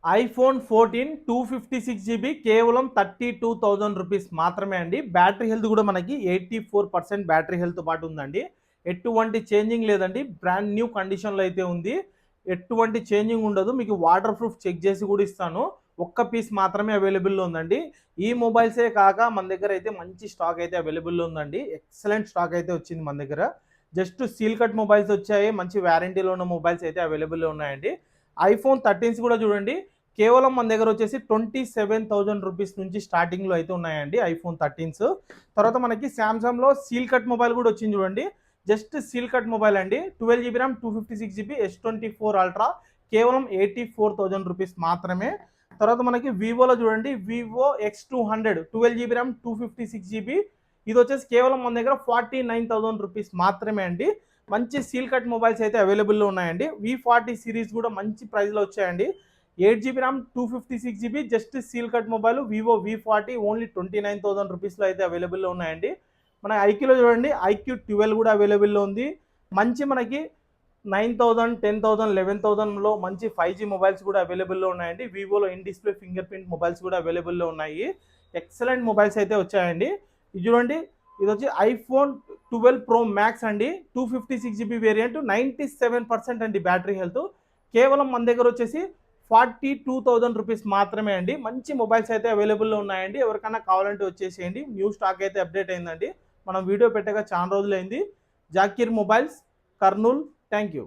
IPhone 14 256 GB కేవలం 32,000 rupees మాత్రమే అండి. బ్యాటరీ హెల్త్ కూడా మనకి 84% బ్యాటరీ హెల్త్ పాటు ఉందండి. ఎటువంటి చేంజింగ్ లేదండి. బ్రాండ్ న్యూ కండిషన్లో అయితే ఉంది. ఎటువంటి చేంజింగ్ ఉండదు. మీకు వాటర్ ప్రూఫ్ చెక్ చేసి కూడా ఇస్తాను. ఒక్క పీస్ మాత్రమే అవైలబుల్లో ఉందండి. ఈ మొబైల్సే కాక మన దగ్గర అయితే మంచి స్టాక్ అయితే అవైలబుల్లో ఉందండి. ఎక్సలెంట్ స్టాక్ అయితే వచ్చింది మన దగ్గర. జస్ట్ సీల్ కట్ మొబైల్స్ వచ్చాయి. మంచి వారంటీలో ఉన్న మొబైల్స్ అయితే అవైలబుల్లో ఉన్నాయండి. ఐఫోన్ 13s కూడా చూడండి. కేవలం మన దగ్గర వచ్చేసి 27,000 రూపీస్ నుంచి స్టార్టింగ్లో అయితే ఉన్నాయండి ఐఫోన్ 13s. తర్వాత మనకి శాంసంగ్లో సీల్ కట్ మొబైల్ కూడా వచ్చింది చూడండి. జస్ట్ సీల్ కట్ మొబైల్ అండి. 12 GB RAM 256 GB S24 ultra కేవలం 84,000 రూపీస్ మాత్రమే. తర్వాత మనకి వివోలో చూడండి, Vivo X200 12 GB RAM 256 GB, ఇది వచ్చేసి కేవలం మన దగ్గర 49,000 రూపీస్ మాత్రమే అండి. మంచి సీల్ కట్ మొబైల్స్ అయితే అవైలబుల్లో ఉన్నాయండి. V40 సిరీస్ కూడా మంచి ప్రైస్లో వచ్చాయండి. 8 GB RAM 256 GB just seal cut mobile Vivo V40 only 29,000 రూపీస్లో అయితే అవైలబుల్లో ఉన్నాయండి. మన ఐక్యూలో చూడండి, ఐక్యూ 12 కూడా అవైలబుల్లో ఉంది. మంచి మనకి 9,000 10,000 11,000లో మంచి 5G మొబైల్స్ కూడా అవైలబుల్లో ఉన్నాయండి. వివోలో in display fingerprint mobiles కూడా అవైలబుల్లో ఉన్నాయి. ఎక్సలెంట్ మొబైల్స్ అయితే వచ్చాయండి. ఇది చూడండి, ఇది వచ్చి ఐఫోన్ 12 ప్రో మ్యాక్స్ అండి. 256 GB వేరియంట్, 97% అండి బ్యాటరీ హెల్త్. కేవలం మన దగ్గర వచ్చేసి 42,000 రూపీస్ మాత్రమే అండి. మంచి మొబైల్స్ అయితే అవైలబుల్లో ఉన్నాయండి. ఎవరికైనా కావాలంటే వచ్చేసేయండి. న్యూ స్టాక్ అయితే అప్డేట్ అయిందండి. మనం వీడియో పెట్టగా చాలా రోజులైంది. Zakir mobiles, Kurnool. Thank you.